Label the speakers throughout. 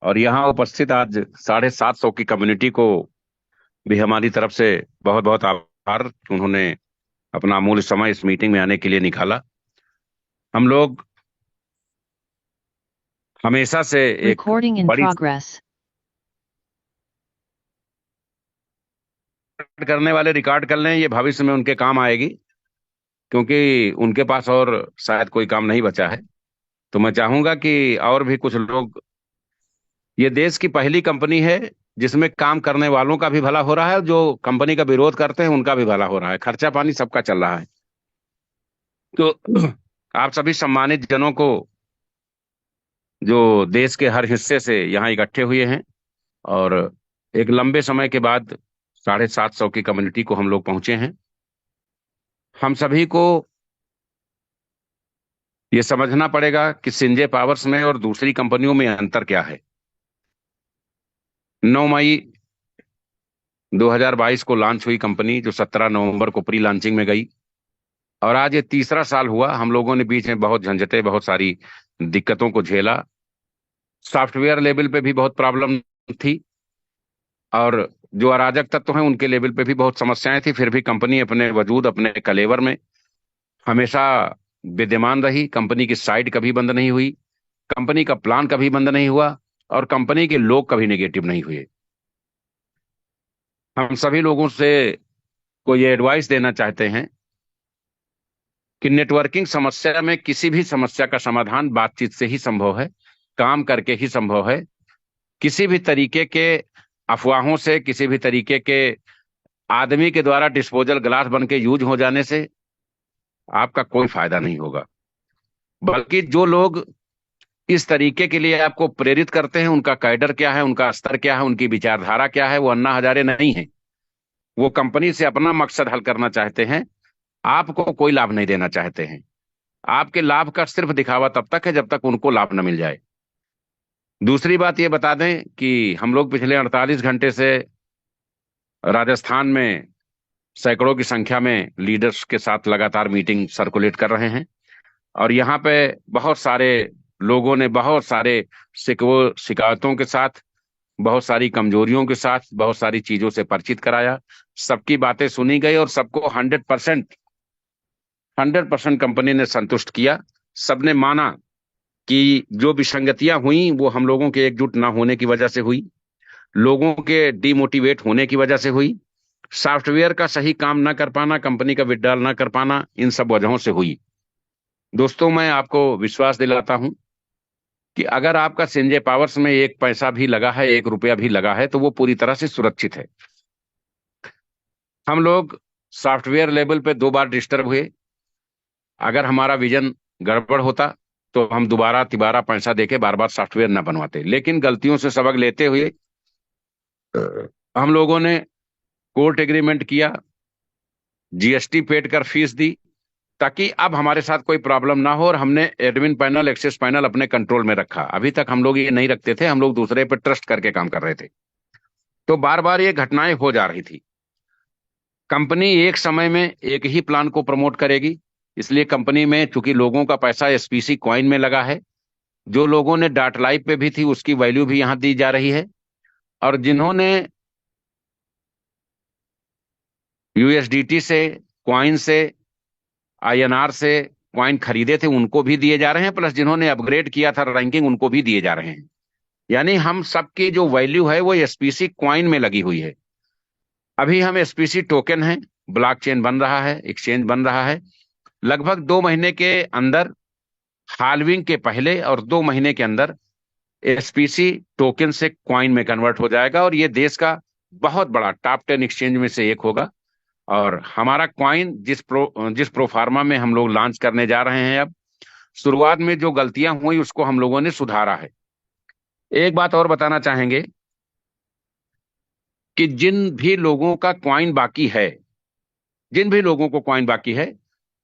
Speaker 1: और यहाँ उपस्थित आज 750 की कम्युनिटी को भी हमारी तरफ से बहुत बहुत आभार कि उन्होंने अपना अमूल्य समय इस मीटिंग में आने के लिए निकाला। हम लोग हमेशा से एक
Speaker 2: Recording in
Speaker 1: बड़ी
Speaker 2: progress.
Speaker 1: करने वाले रिकॉर्ड कर लें, ये भविष्य में उनके काम आएगी, क्योंकि उनके पास और शायद कोई काम नहीं बचा है। तो मैं चाहूंगा कि और भी कुछ लोग, ये देश की पहली कंपनी है जिसमें काम करने वालों का भी भला हो रहा है, जो कंपनी का विरोध करते हैं उनका भी भला हो रहा है, खर्चा पानी सबका चल रहा है। तो आप सभी सम्मानित जनों को, जो देश के हर हिस्से से यहाँ इकट्ठे हुए हैं, और एक लंबे समय के बाद 750 की कम्युनिटी को हम लोग पहुंचे हैं, हम सभी को ये समझना पड़ेगा कि सिंजे पावर्स में और दूसरी कंपनियों में अंतर क्या है। 9 मई 2022 को लॉन्च हुई कंपनी, जो 17 नवंबर को प्री लॉन्चिंग में गई, और आज ये तीसरा साल हुआ। हम लोगों ने बीच में बहुत झंझटें, बहुत सारी दिक्कतों को झेला। सॉफ्टवेयर लेवल पे भी बहुत प्रॉब्लम थी, और जो अराजक तत्व हैं उनके लेवल पे भी बहुत समस्याएं थी। फिर भी कंपनी अपने वजूद, अपने कलेवर में हमेशा विद्यमान रही। कंपनी की साइट कभी बंद नहीं हुई, कंपनी का प्लान कभी बंद नहीं हुआ, और कंपनी के लोग कभी नेगेटिव नहीं हुए। हम सभी लोगों से को ये एडवाइस देना चाहते हैं कि नेटवर्किंग समस्या में किसी भी समस्या का समाधान बातचीत से ही संभव है, काम करके ही संभव है। किसी भी तरीके के अफवाहों से, किसी भी तरीके के आदमी के द्वारा डिस्पोजल ग्लास बन के यूज हो जाने से आपका कोई फायदा नहीं होगा। बल्कि जो लोग इस तरीके के लिए आपको प्रेरित करते हैं, उनका कैडर क्या है, उनका स्तर क्या है, उनकी विचारधारा क्या है, वो अन्ना हजारे नहीं है। वो कंपनी से अपना मकसद हल करना चाहते हैं, आपको कोई लाभ नहीं देना चाहते हैं। आपके लाभ का सिर्फ दिखावा तब तक है जब तक उनको लाभ न मिल जाए। दूसरी बात ये बता दें कि हम लोग पिछले 48 घंटे से राजस्थान में सैकड़ों की संख्या में लीडर्स के साथ लगातार मीटिंग सर्कुलेट कर रहे हैं, और यहाँ पे बहुत सारे लोगों ने बहुत सारे शिकवों शिकायतों के साथ, बहुत सारी कमजोरियों के साथ, बहुत सारी चीजों से परिचित कराया। सबकी बातें सुनी गई और सबको 100% कंपनी ने संतुष्ट किया। सबने माना कि जो विसंगतियां हुई वो हम लोगों के एकजुट ना होने की वजह से हुई, लोगों के डिमोटिवेट होने की वजह से हुई, सॉफ्टवेयर का सही काम ना कर पाना, कंपनी का विड्रॉल ना कर पाना, इन सब वजहों से हुई। दोस्तों, मैं आपको विश्वास दिलाता हूं कि अगर आपका संजय पावर्स में एक पैसा भी लगा है, 1 रुपया भी लगा है, तो वो पूरी तरह से सुरक्षित है। हम लोग सॉफ्टवेयर लेवल पे 2 बार डिस्टर्ब हुए। अगर हमारा विजन गड़बड़ होता तो हम दोबारा तिबारा पैसा देके बार बार सॉफ्टवेयर ना बनवाते, लेकिन गलतियों से सबक लेते हुए हम लोगों ने कोर्ट एग्रीमेंट किया, जीएसटी पेड कर फीस दी, ताकि अब हमारे साथ कोई प्रॉब्लम ना हो। और हमने एडमिन पैनल, एक्सेस पैनल अपने कंट्रोल में रखा। अभी तक हम लोग ये नहीं रखते थे, हम लोग दूसरे पे ट्रस्ट करके काम कर रहे थे, तो बार बार ये घटनाएं हो जा रही थी। कंपनी एक समय में एक ही प्लान को प्रमोट करेगी, इसलिए कंपनी में चूंकि लोगों का पैसा एसपीसी कॉइन में लगा है, जो लोगों ने डाट लाइफ पे भी थी उसकी वैल्यू भी यहां दी जा रही है, और जिन्होंने यूएसडीटी से, क्वाइन से, आईएनआर से क्वाइन खरीदे थे उनको भी दिए जा रहे हैं, प्लस जिन्होंने अपग्रेड किया था रैंकिंग उनको भी दिए जा रहे हैं। यानी हम सबकी जो वैल्यू है वो एसपीसी क्वाइन में लगी हुई है। अभी हम एसपीसी टोकन हैं, ब्लॉकचेन बन रहा है, एक्सचेंज बन रहा है। लगभग 2 महीने के अंदर, हाल्विंग के पहले और 2 महीने के अंदर, एसपीसी टोकन से क्वाइन में कन्वर्ट हो जाएगा, और ये देश का बहुत बड़ा टॉप 10 एक्सचेंज में से एक होगा। और हमारा क्वाइन जिस प्रोफार्मा में हम लोग लॉन्च करने जा रहे हैं, अब शुरुआत में जो गलतियां हुई उसको हम लोगों ने सुधारा है। एक बात और बताना चाहेंगे कि जिन भी लोगों को क्वाइन बाकी है,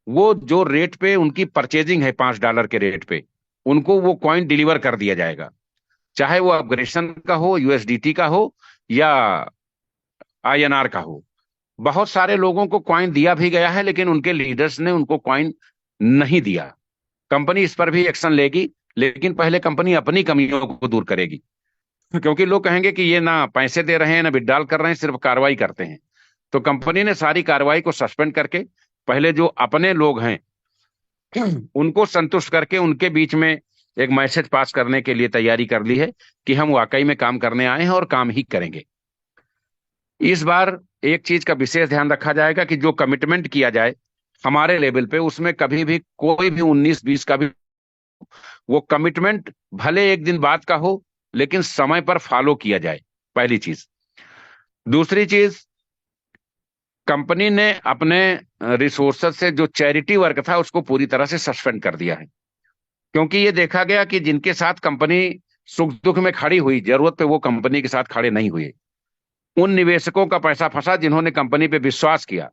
Speaker 1: वो जो रेट पे उनकी परचेजिंग है, $5 के रेट पे, उनको वो क्वाइन डिलीवर कर दिया जाएगा। चाहे वो अपग्रेडेशन का हो, यूएसडीटी का हो, या आईएनआर का हो। बहुत सारे लोगों को क्वाइन दिया भी गया है, लेकिन उनके लीडर्स ने उनको क्वाइन नहीं दिया। कंपनी इस पर भी एक्शन लेगी, लेकिन पहले कंपनी अपनी कमियों को दूर करेगी। क्योंकि लोग कहेंगे कि ये ना पैसे दे रहे हैं ना विड्रॉल कर रहे हैं, सिर्फ कार्रवाई करते हैं। तो कंपनी ने सारी कार्रवाई को सस्पेंड करके पहले जो अपने लोग हैं उनको संतुष्ट करके उनके बीच में एक मैसेज पास करने के लिए तैयारी कर ली है कि हम वाकई में काम करने आए हैं और काम ही करेंगे। इस बार एक चीज का विशेष ध्यान रखा जाएगा कि जो कमिटमेंट किया जाए हमारे लेवल पे, उसमें कभी भी कोई भी 19-20 का भी वो कमिटमेंट भले एक दिन बाद का हो, लेकिन समय पर फॉलो किया जाए, पहली चीज। दूसरी चीज, कंपनी ने अपने रिसोर्सेज से जो चैरिटी वर्क था उसको पूरी तरह से सस्पेंड कर दिया है। क्योंकि ये देखा गया कि जिनके साथ कंपनी सुख दुख में खड़ी हुई, जरूरत पे वो कंपनी के साथ खड़े नहीं हुए। उन निवेशकों का पैसा फंसा जिन्होंने कंपनी पे विश्वास किया।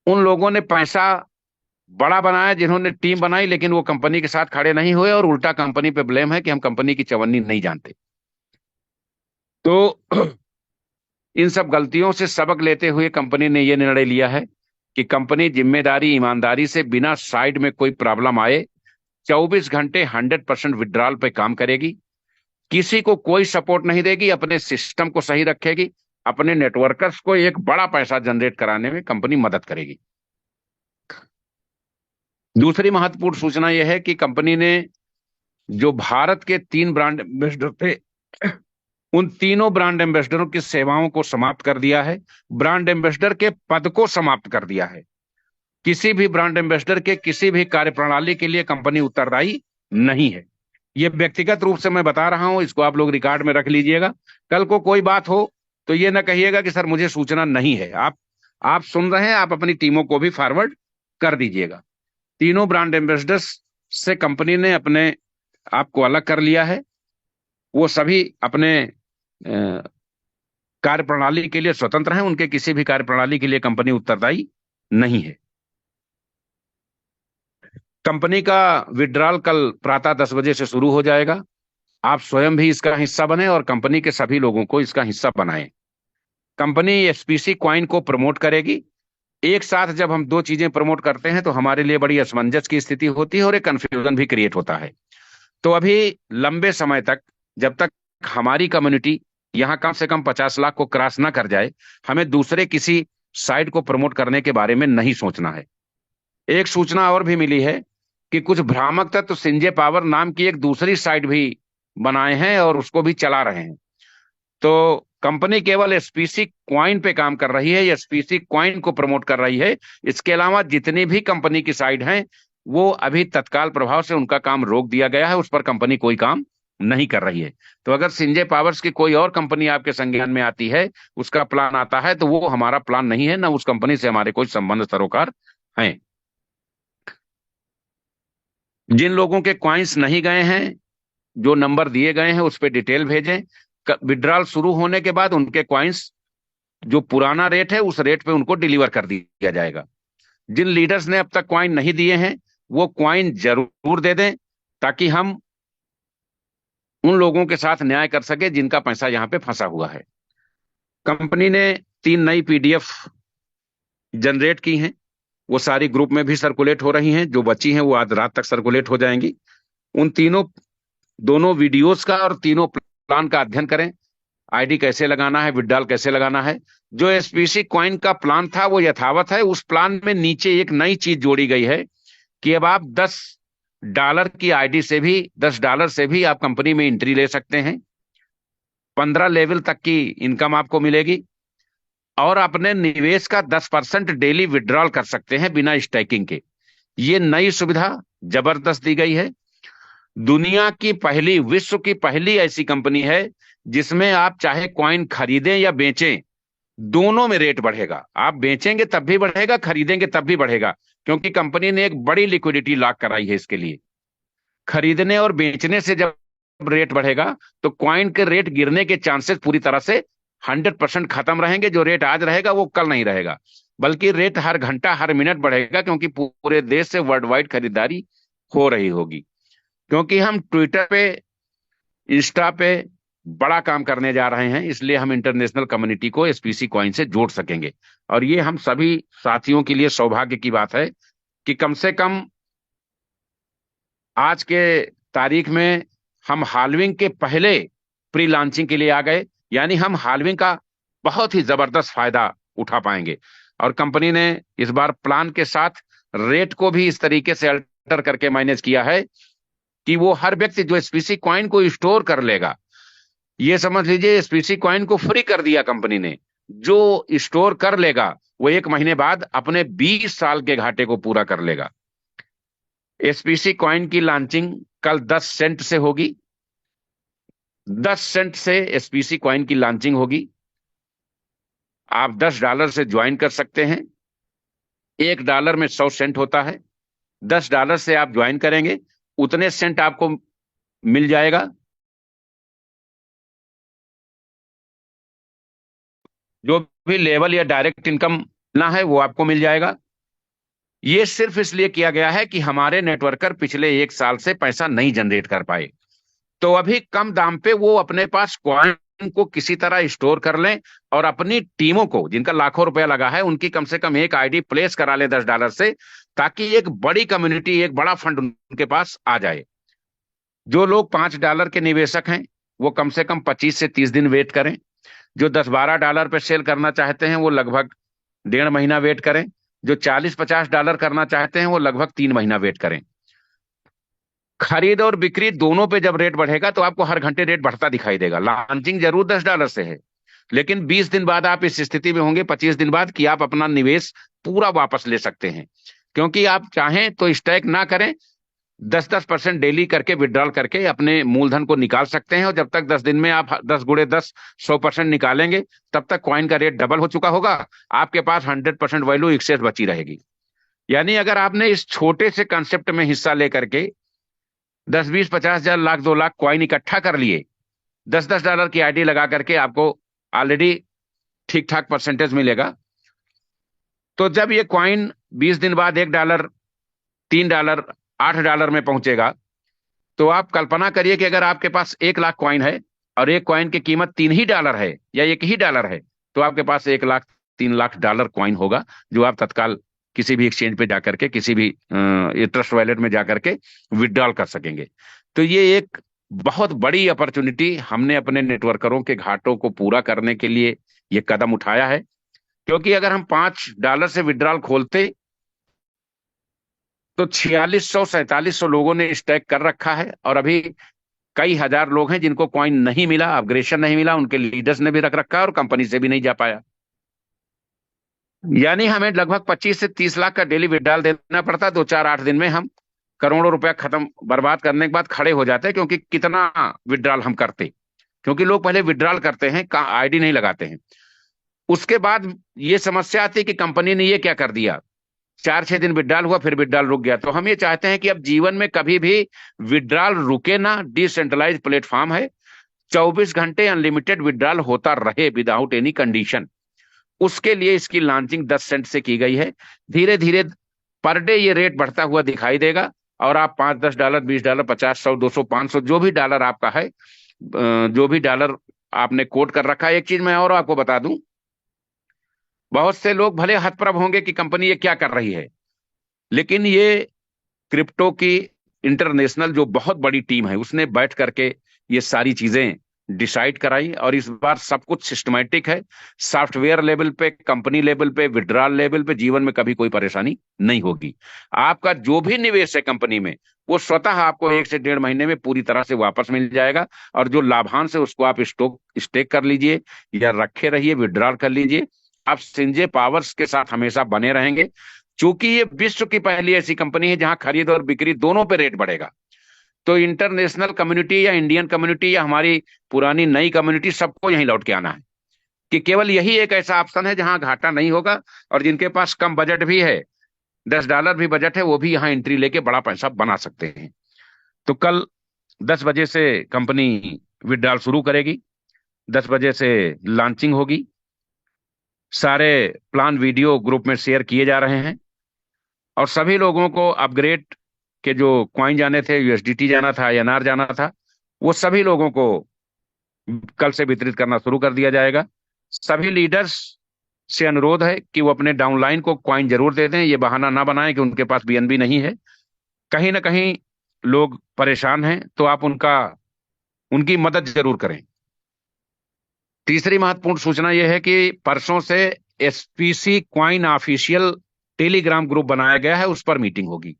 Speaker 1: उन लोगों ने पैसा बड़ा बनाया जिन्होंने टीम बनाई, लेकिन वो कंपनी के साथ खड़े नहीं हुए, और उल्टा कंपनी पे ब्लेम है कि हम कंपनी की चवन्नी नहीं जानते। तो इन सब गलतियों से सबक लेते हुए कंपनी ने यह निर्णय लिया है कि कंपनी जिम्मेदारी ईमानदारी से बिना साइड में कोई प्रॉब्लम आए 24 घंटे 100% विड्रॉल पे काम करेगी। किसी को कोई सपोर्ट नहीं देगी, अपने सिस्टम को सही रखेगी, अपने नेटवर्कर्स को एक बड़ा पैसा जनरेट कराने में कंपनी मदद करेगी। दूसरी महत्वपूर्ण सूचना यह है कि कंपनी ने जो भारत के 3 ब्रांड एम्बेसडर थे, उन तीनों ब्रांड एम्बेसडरों की सेवाओं को समाप्त कर दिया है। ब्रांड एम्बेसडर के पद को समाप्त कर दिया है। किसी भी ब्रांड एम्बेसडर के किसी भी कार्यप्रणाली के लिए कंपनी उत्तरदायी नहीं है। ये व्यक्तिगत रूप से मैं बता रहा हूं, इसको आप लोग रिकॉर्ड में रख लीजिएगा। कल को कोई बात हो तो ये ना कहिएगा कि सर मुझे सूचना नहीं है। आप सुन रहे हैं, आप अपनी टीमों को भी फॉरवर्ड कर दीजिएगा। तीनों ब्रांड एम्बेसडर्स से कंपनी ने अपने आप को अलग कर लिया है। वो सभी अपने कार्यप्रणाली के लिए स्वतंत्र हैं, उनके किसी भी कार्यप्रणाली के लिए कंपनी उत्तरदायी नहीं है। कंपनी का विड्रॉल कल प्रातः 10 बजे से शुरू हो जाएगा। आप स्वयं भी इसका हिस्सा बने और कंपनी के सभी लोगों को इसका हिस्सा बनाएं। कंपनी एसपीसी क्वाइन को प्रमोट करेगी। एक साथ जब हम दो चीजें प्रमोट करते हैं तो हमारे लिए बड़ी असमंजस की स्थिति होती है और एक कंफ्यूजन भी क्रिएट होता है। तो अभी लंबे समय तक, जब तक हमारी कम्युनिटी यहां कम से कम 50 लाख को क्रॉस ना कर जाए, हमें दूसरे किसी साइट को प्रमोट करने के बारे में नहीं सोचना है। एक सूचना और भी मिली है कि कुछ भ्रामक तत्व सिंजे पावर नाम की एक दूसरी साइट भी बनाए हैं और उसको भी चला रहे हैं। तो कंपनी केवल एसपीसी क्वाइन पे काम कर रही है, एसपीसी क्वाइन को प्रमोट कर रही है। इसके अलावा जितनी भी कंपनी की साइट हैं वो अभी तत्काल प्रभाव से उनका काम रोक दिया गया है, उस पर कंपनी कोई काम नहीं कर रही है। तो अगर सिंजे पावर्स की कोई और कंपनी आपके संज्ञान में आती है, उसका प्लान आता है, तो वो हमारा प्लान नहीं है, ना उस कंपनी से हमारे कोई संबंध सरोकार हैं। जिन लोगों के क्वाइंस नहीं गए हैं, जो नंबर दिए गए हैं उस पर डिटेल भेजें। विड्रॉल शुरू होने के बाद उनके क्वाइंस जो पुराना रेट है उस रेट पे उनको डिलीवर कर दिया जाएगा। जिन लीडर्स ने अब तक क्वाइन नहीं दिए हैं वो क्वाइन जरूर दे दें, ताकि हम उन लोगों के साथ न्याय कर सके जिनका पैसा यहां पे फंसा हुआ है। कंपनी ने 3 नई पीडीएफ जनरेट की हैं। वो सारी ग्रुप में भी सर्कुलेट हो रही हैं, जो बची हैं वो आज रात तक सर्कुलेट हो जाएंगी। उन तीनों दोनों वीडियोस का और तीनों प्लान का अध्ययन करें। आईडी कैसे लगाना है, विड्रॉल कैसे लगाना है। जो एसपीसी क्वाइन का प्लान था वो यथावत है। उस प्लान में नीचे एक नई चीज जोड़ी गई है कि अब आप $10 की आईडी से भी, $10 से भी आप कंपनी में एंट्री ले सकते हैं। 15 लेवल तक की इनकम आपको मिलेगी और अपने निवेश का 10% डेली विड्रॉल कर सकते हैं बिना स्टैकिंग के। ये नई सुविधा जबरदस्त दी गई है। दुनिया की पहली, विश्व की पहली ऐसी कंपनी है जिसमें आप चाहे कॉइन खरीदें या बेचें, दोनों में रेट बढ़ेगा। आप बेचेंगे तब भी बढ़ेगा, खरीदेंगे तब भी बढ़ेगा, क्योंकि कंपनी ने एक बड़ी लिक्विडिटी लॉक कराई है इसके लिए। खरीदने और बेचने से जब रेट बढ़ेगा तो कॉइन के रेट गिरने के चांसेस पूरी तरह से 100% खत्म रहेंगे। जो रेट आज रहेगा वो कल नहीं रहेगा, बल्कि रेट हर घंटा हर मिनट बढ़ेगा, क्योंकि पूरे देश से वर्ल्ड वाइड खरीदारी हो रही होगी। क्योंकि हम ट्विटर पे, इंस्टा पे बड़ा काम करने जा रहे हैं, इसलिए हम इंटरनेशनल कम्युनिटी को एसपीसी कॉइन से जोड़ सकेंगे। और ये हम सभी साथियों के लिए सौभाग्य की बात है कि कम से कम आज के तारीख में हम हाल्विंग के पहले प्री लॉन्चिंग के लिए आ गए, यानी हम हाल्विंग का बहुत ही जबरदस्त फायदा उठा पाएंगे। और कंपनी ने इस बार प्लान के साथ रेट को भी इस तरीके से अल्टर करके मैनेज किया है कि वो हर व्यक्ति जो एसपीसी कॉइन को स्टोर कर लेगा, ये समझ लीजिए एसपीसी कॉइन को फ्री कर दिया कंपनी ने। जो स्टोर कर लेगा वो 1 महीने बाद अपने 20 साल के घाटे को पूरा कर लेगा। एसपीसी कॉइन की लॉन्चिंग कल 10 सेंट से होगी। 10 सेंट से एसपीसी कॉइन की लॉन्चिंग होगी। आप $10 से ज्वाइन कर सकते हैं। $1 में 100 सेंट होता है। $10 से आप ज्वाइन करेंगे, उतने सेंट आपको मिल जाएगा। जो भी लेवल या डायरेक्ट इनकम ना है वो आपको मिल जाएगा। ये सिर्फ इसलिए किया गया है कि हमारे नेटवर्कर पिछले 1 साल से पैसा नहीं जनरेट कर पाए, तो अभी कम दाम पे वो अपने पास कॉइन को किसी तरह स्टोर कर लें और अपनी टीमों को, जिनका लाखों रुपया लगा है, उनकी कम से कम एक आईडी प्लेस करा लें $10 से, ताकि एक बड़ी कम्युनिटी, एक बड़ा फंड उनके पास आ जाए। जो लोग $5 के निवेशक हैं वो कम से कम 25 से 30 दिन वेट करें। जो $10-12 पे सेल करना चाहते हैं वो लगभग 1.5 महीना वेट करें। जो $40-50 करना चाहते हैं वो लगभग 3 महीना वेट करें। खरीद और बिक्री दोनों पे जब रेट बढ़ेगा तो आपको हर घंटे रेट बढ़ता दिखाई देगा। लॉन्चिंग जरूर $10 से है, लेकिन 20 दिन बाद आप इस स्थिति में होंगे, 25 दिन बाद, कि आप अपना निवेश पूरा वापस ले सकते हैं। क्योंकि आप चाहें तो स्टैक ना करें, 10-10% डेली करके विड्रॉल करके अपने मूलधन को निकाल सकते हैं। और जब तक 10 दिन में आप 10 × 10 100% निकालेंगे, तब तक कॉइन का रेट डबल हो चुका होगा। आपके पास 100% वैल्यू एक्सेस बची रहेगी। यानी अगर आपने इस छोटे से कंसेप्ट में हिस्सा लेकर के 10-20-50 हजार, लाख 2 लाख कॉइन इकट्ठा कर लिए, $10-10 की आईडी लगा करके आपको ऑलरेडी ठीक ठाक परसेंटेज मिलेगा। तो जब ये कॉइन 20 दिन बाद $1, $3, $8 में पहुंचेगा, तो आप कल्पना करिए कि अगर आपके पास 1 लाख कॉइन है और एक कॉइन की कीमत $3 ही है या $1 है, तो आपके पास 1 लाख $3 लाख कॉइन होगा, जो आप तत्काल किसी भी एक्सचेंज पे जाकर के, किसी भी ट्रस्ट वॉलेट में जाकर के विड्रॉल कर सकेंगे। तो ये एक बहुत बड़ी अपॉर्चुनिटी हमने अपने नेटवर्करों के घाटों को पूरा करने के लिए ये कदम उठाया है। क्योंकि अगर हम $5 से विड्रॉल खोलते तो 4600-4700 लोगों ने स्टैक कर रखा है, और अभी कई हजार लोग हैं जिनको कॉइन नहीं मिला, अपग्रेडेशन नहीं मिला, उनके लीडर्स ने भी रख रखा है और कंपनी से भी नहीं जा पाया। यानी हमें लगभग 25 से 30 लाख का डेली विड्रॉल देना पड़ता। 2-4-8 दिन में हम करोड़ों रुपया खत्म, बर्बाद करने के बाद खड़े हो जाते हैं। क्योंकि कितना विड्रॉल हम करते, क्योंकि लोग पहले विड्रॉल करते हैं, आईडी नहीं लगाते हैं। उसके बाद ये समस्या आती है कि कंपनी ने ये क्या कर दिया, 4-6 दिन विड्रॉल हुआ, फिर विड्रॉल रुक गया। तो हम ये चाहते हैं कि अब जीवन में कभी भी विड्रॉल रुके ना। डिसेंट्रलाइज प्लेटफॉर्म है, 24 घंटे अनलिमिटेड विड्रॉल होता रहे विदाउट एनी कंडीशन। उसके लिए इसकी लॉन्चिंग 10 सेंट से की गई है। धीरे धीरे पर डे ये रेट बढ़ता हुआ दिखाई देगा, और आप $5-10, $20, 50, 100, 200, 500, जो भी डॉलर आपका है, जो भी डॉलर आपने कोट कर रखा है। एक चीज मैं और आपको बता दूं, बहुत से लोग भले हतप्रभ होंगे कि कंपनी ये क्या कर रही है, लेकिन ये क्रिप्टो की इंटरनेशनल जो बहुत बड़ी टीम है, उसने बैठ करके ये सारी चीजें डिसाइड कराई। और इस बार सब कुछ सिस्टमैटिक है, सॉफ्टवेयर लेवल पे, कंपनी लेवल पे, विड्रॉल लेवल पे। जीवन में कभी कोई परेशानी नहीं होगी। आपका जो भी निवेश है कंपनी में, वो स्वतः आपको 1 से 1.5 महीने में पूरी तरह से वापस मिल जाएगा। और जो लाभांश है उसको आप स्टेक कर लीजिए या रखे रहिए, विड्रॉल कर लीजिए। आप सिंजे पावर्स के साथ हमेशा बने रहेंगे, चूंकि ये विश्व की पहली ऐसी कंपनी है जहां खरीद और बिक्री दोनों पे रेट बढ़ेगा। तो इंटरनेशनल कम्युनिटी या इंडियन कम्युनिटी या हमारी पुरानी नई कम्युनिटी, सबको यहीं लौट के आना है कि केवल यही एक ऐसा ऑप्शन है जहां घाटा नहीं होगा। और जिनके पास कम बजट भी है, $10 भी बजट है, वो भी यहां एंट्री लेके बड़ा पैसा बना सकते हैं। तो कल 10 बजे से कंपनी विड्रॉल शुरू करेगी, 10 बजे से लॉन्चिंग होगी। सारे प्लान वीडियो ग्रुप में शेयर किए जा रहे हैं, और सभी लोगों को अपग्रेड के जो कॉइन जाने थे, यूएसडीटी जाना था, आईएनआर जाना था, वो सभी लोगों को कल से वितरित करना शुरू कर दिया जाएगा। सभी लीडर्स से अनुरोध है कि वो अपने डाउनलाइन को कॉइन जरूर दे दें। ये बहाना ना बनाएं कि उनके पास बीएनबी नहीं है। कहीं ना कहीं लोग परेशान हैं, तो आप उनकी मदद जरूर करें। तीसरी महत्वपूर्ण सूचना यह है कि परसों से SPC coin official Telegram group बनाया गया है, उस पर मीटिंग होगी।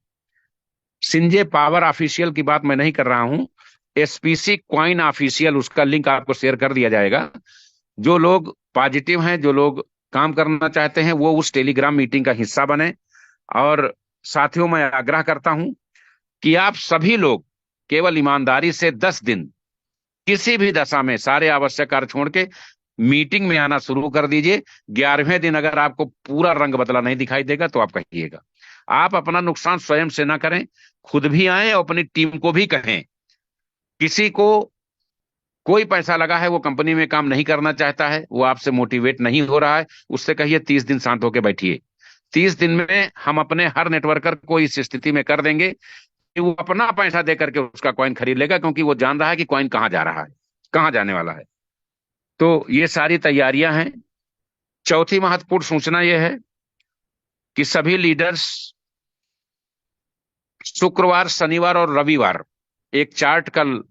Speaker 1: सिंजे पावर ऑफिशियल की बात मैं नहीं कर रहा हूं, एसपीसी क्वाइन ऑफिशियल, उसका लिंक आपको शेयर कर दिया जाएगा। जो लोग पॉजिटिव हैं, जो लोग काम करना चाहते हैं, वो उस टेलीग्राम मीटिंग का हिस्सा बने। और साथियों, मैं आग्रह करता हूं कि आप सभी लोग केवल ईमानदारी से 10 दिन किसी भी दशा में सारे आवश्यक कार्य छोड़ के मीटिंग में आना शुरू कर दीजिए। 11वें दिन अगर आपको पूरा रंग बदला नहीं दिखाई देगा तो आप कहिएगा। आप अपना नुकसान स्वयं से ना करें, खुद भी आए और अपनी टीम को भी कहें। किसी को कोई पैसा लगा है, वो कंपनी में काम नहीं करना चाहता है, वो आपसे मोटिवेट नहीं हो रहा है, उससे कहिए 30 दिन शांत होकर बैठिए। 30 दिन में हम अपने हर नेटवर्कर को इस स्थिति में कर देंगे कि वो अपना पैसा दे करके उसका कॉइन खरीद लेगा, क्योंकि वो जान रहा है कि कॉइन कहाँ जा रहा है, कहाँ जाने वाला है। तो ये सारी तैयारियां हैं। चौथी महत्वपूर्ण सूचना यह है कि सभी लीडर्स शुक्रवार, शनिवार और रविवार एक चार्ट कल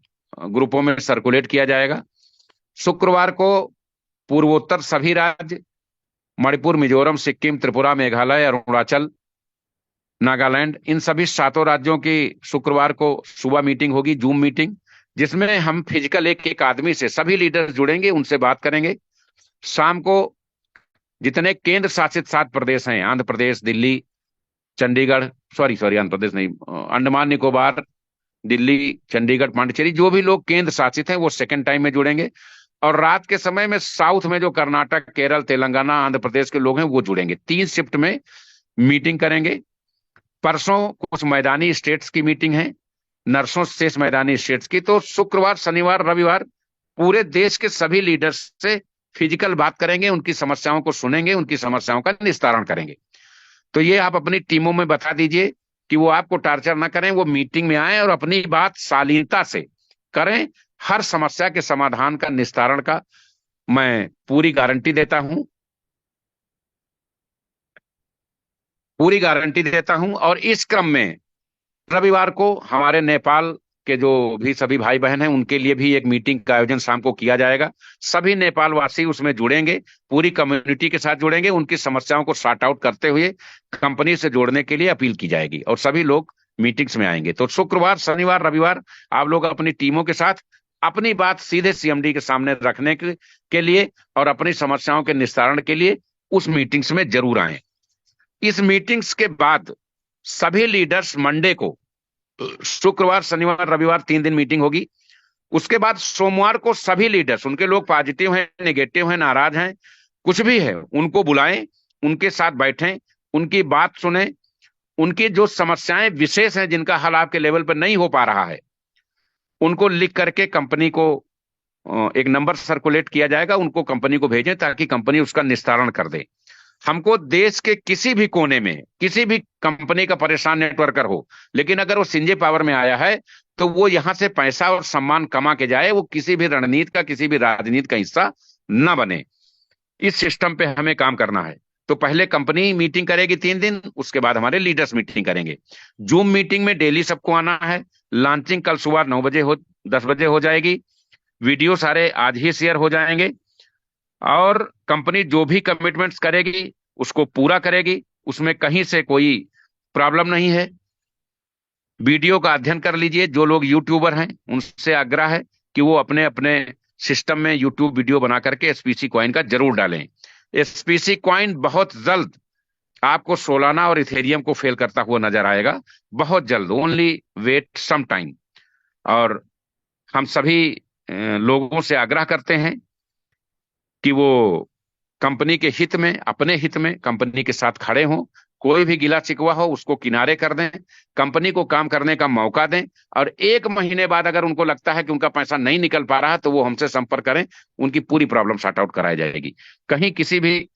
Speaker 1: ग्रुपों में सर्कुलेट किया जाएगा। शुक्रवार को पूर्वोत्तर सभी राज्य, मणिपुर, मिजोरम, सिक्किम, त्रिपुरा, मेघालय, अरुणाचल, नागालैंड, इन सभी 7 राज्यों की शुक्रवार को सुबह मीटिंग होगी, जूम मीटिंग, जिसमें हम फिजिकल एक एक आदमी से सभी लीडर्स जुड़ेंगे, उनसे बात करेंगे। शाम को जितने केंद्र शासित 7 प्रदेश हैं, आंध्र प्रदेश, दिल्ली, चंडीगढ़, सॉरी सॉरी आंध्र प्रदेश नहीं, अंडमान निकोबार, दिल्ली, चंडीगढ़, पांडिचेरी, जो भी लोग केंद्र शासित हैं वो सेकंड टाइम में जुड़ेंगे। और रात के समय में साउथ में जो कर्नाटक, केरल, तेलंगाना, आंध्र प्रदेश के लोग हैं वो जुड़ेंगे। 3 शिफ्ट में मीटिंग करेंगे। परसों कुछ मैदानी स्टेट्स की मीटिंग है, नरसों शेष मैदानी स्टेट्स की। तो शुक्रवार, शनिवार, रविवार पूरे देश के सभी लीडर्स से फिजिकल बात करेंगे, उनकी समस्याओं को सुनेंगे, उनकी समस्याओं का निस्तारण करेंगे। तो ये आप अपनी टीमों में बता दीजिए कि वो आपको टार्चर ना करें, वो मीटिंग में आए और अपनी बात शालीनता से करें। हर समस्या के समाधान का, निस्तारण का मैं पूरी गारंटी देता हूं, पूरी गारंटी देता हूं। और इस क्रम में रविवार को हमारे नेपाल के जो भी सभी भाई बहन हैं, उनके लिए भी एक मीटिंग का आयोजन शाम को किया जाएगा। सभी नेपाल वासी उसमें जुड़ेंगे, पूरी कम्युनिटी के साथ जुड़ेंगे, उनकी समस्याओं को सॉर्ट आउट करते हुए कंपनी से जोड़ने के लिए अपील की जाएगी और सभी लोग मीटिंग्स में आएंगे। तो शुक्रवार, शनिवार, रविवार आप लोग अपनी टीमों के साथ अपनी बात सीधे सीएमडी के सामने रखने के लिए और अपनी समस्याओं के निस्तारण के लिए उस मीटिंग्स में जरूर आए। इस मीटिंग्स के बाद सभी लीडर्स मंडे को, शुक्रवार, शनिवार, रविवार 3 दिन मीटिंग होगी। उसके बाद सोमवार को सभी लीडर्स, उनके लोग पॉजिटिव हैं, नेगेटिव हैं, नाराज हैं, कुछ भी है, उनको बुलाएं, उनके साथ बैठें, उनकी बात सुने, उनकी जो समस्याएं विशेष हैं जिनका हल आपके लेवल पर नहीं हो पा रहा है, उनको लिख करके कंपनी को एक नंबर सर्कुलेट किया जाएगा, उनको कंपनी को भेजें ताकि कंपनी उसका निस्तारण कर दे। हमको देश के किसी भी कोने में किसी भी कंपनी का परेशान नेटवर्कर हो, लेकिन अगर वो सिंजे पावर में आया है तो वो यहां से पैसा और सम्मान कमा के जाए, वो किसी भी रणनीति का, किसी भी राजनीति का हिस्सा न बने। इस सिस्टम पे हमें काम करना है। तो पहले कंपनी मीटिंग करेगी 3 दिन, उसके बाद हमारे लीडर्स मीटिंग करेंगे। जूम मीटिंग में डेली सबको आना है। लॉन्चिंग कल सुबह 9 बजे 10 बजे हो जाएगी। वीडियो सारे आज ही शेयर हो जाएंगे और कंपनी जो भी कमिटमेंट्स करेगी उसको पूरा करेगी, उसमें कहीं से कोई प्रॉब्लम नहीं है। वीडियो का अध्ययन कर लीजिए। जो लोग यूट्यूबर हैं उनसे आग्रह है कि वो अपने अपने सिस्टम में यूट्यूब वीडियो बना करके एसपीसी कॉइन का जरूर डालें। एसपीसी कॉइन बहुत जल्द आपको सोलाना और इथेरियम को फेल करता हुआ नजर आएगा, बहुत जल्द। Only wait some time. और हम सभी लोगों से आग्रह करते हैं कि वो कंपनी के हित में, अपने हित में कंपनी के साथ खड़े हों। कोई भी गिला शिकवा हो उसको किनारे कर दें, कंपनी को काम करने का मौका दें। और 1 महीने बाद अगर उनको लगता है कि उनका पैसा नहीं निकल पा रहा तो वो हमसे संपर्क करें, उनकी पूरी प्रॉब्लम सॉर्ट आउट कराई जाएगी। कहीं किसी भी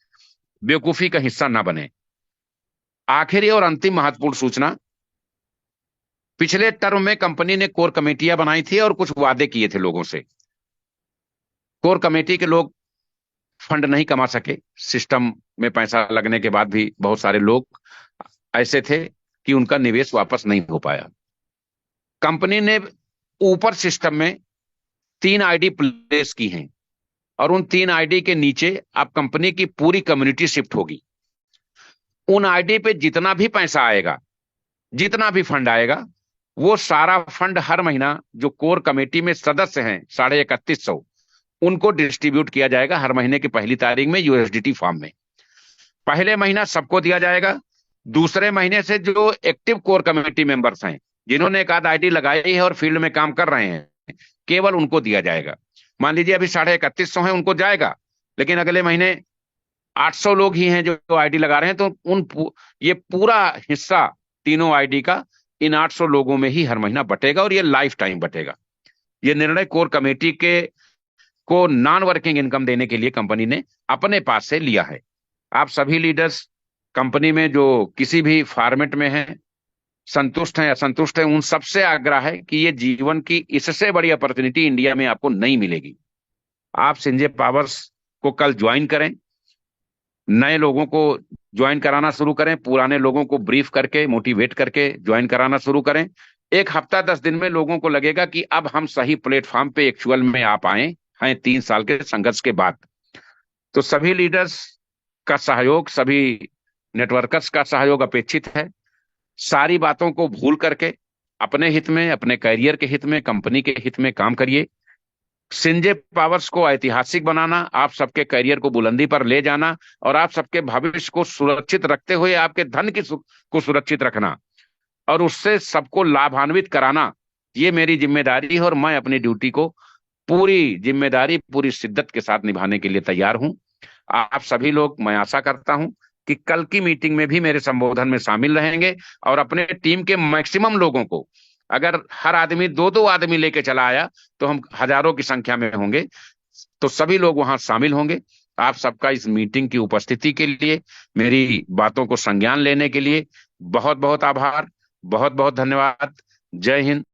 Speaker 1: बेवकूफी का हिस्सा ना बने। आखिरी और अंतिम महत्वपूर्ण सूचना, पिछले टर्म में कंपनी ने कोर कमेटियां बनाई थी और कुछ वादे किए थे लोगों से। कोर कमेटी के लोग फंड नहीं कमा सके। सिस्टम में पैसा लगने के बाद भी बहुत सारे लोग ऐसे थे कि उनका निवेश वापस नहीं हो पाया। कंपनी ने ऊपर सिस्टम में 3 आईडी प्लेस की हैं और उन 3 आईडी के नीचे अब कंपनी की पूरी कम्युनिटी शिफ्ट होगी। उन आईडी पे जितना भी पैसा आएगा, जितना भी फंड आएगा, वो सारा फंड हर महीना जो कोर कमेटी में सदस्य हैं 31,500, उनको डिस्ट्रीब्यूट किया जाएगा हर महीने की पहली तारीख में यूएसडीटी फॉर्म में। पहले महीना सबको दिया जाएगा। दूसरे महीने से जो एक्टिव कोर कमेटी मेंबर्स हैं, जिन्होंने एक आध आईडी लगाई है और फील्ड में काम कर रहे हैं, केवल उनको दिया जाएगा। मान लीजिए अभी 31,500 है, उनको जाएगा, लेकिन अगले महीने 800 लोग ही हैं जो आईडी लगा रहे हैं, तो ये पूरा हिस्सा तीनों आईडी का इन 800 लोगों में ही हर महीना बटेगा और ये लाइफ टाइम बटेगा। ये निर्णय कोर कमेटी के को नॉन वर्किंग इनकम देने के लिए कंपनी ने अपने पास से लिया है। आप सभी लीडर्स कंपनी में जो किसी भी फॉर्मेट में हैं, संतुष्ट हैं, असंतुष्ट हैं, उन सबसे आग्रह है कि ये जीवन की इससे बड़ी अपॉर्चुनिटी इंडिया में आपको नहीं मिलेगी। आप संजय पावर्स को कल ज्वाइन करें, नए लोगों को ज्वाइन कराना शुरू करें, पुराने लोगों को ब्रीफ करके मोटिवेट करके ज्वाइन कराना शुरू करें। 1 हफ्ता 10 दिन में लोगों को लगेगा कि अब हम सही प्लेटफॉर्म पे एक्चुअल में आप आए हैं 3 साल के संघर्ष के बाद। तो सभी लीडर्स का सहयोग, सभी नेटवर्कर्स का सहयोग अपेक्षित है। सारी बातों को भूल करके अपने हित में, अपने करियर के हित में, कंपनी के हित में काम करिए। संजय पावर्स को ऐतिहासिक बनाना, आप सबके करियर को बुलंदी पर ले जाना और आप सबके भविष्य को सुरक्षित रखते हुए आपके धन को सुरक्षित रखना और उससे सबको लाभान्वित कराना, ये मेरी जिम्मेदारी है और मैं अपनी ड्यूटी को पूरी जिम्मेदारी, पूरी शिद्दत के साथ निभाने के लिए तैयार हूं। आप सभी लोग, मैं आशा करता हूं कि कल की मीटिंग में भी मेरे संबोधन में शामिल रहेंगे और अपने टीम के मैक्सिमम लोगों को, अगर हर आदमी 2-2 आदमी लेके चला आया तो हम हजारों की संख्या में होंगे, तो सभी लोग वहां शामिल होंगे। आप सबका इस मीटिंग की उपस्थिति के लिए, मेरी बातों को संज्ञान लेने के लिए बहुत बहुत आभार, बहुत बहुत धन्यवाद। जय हिंद।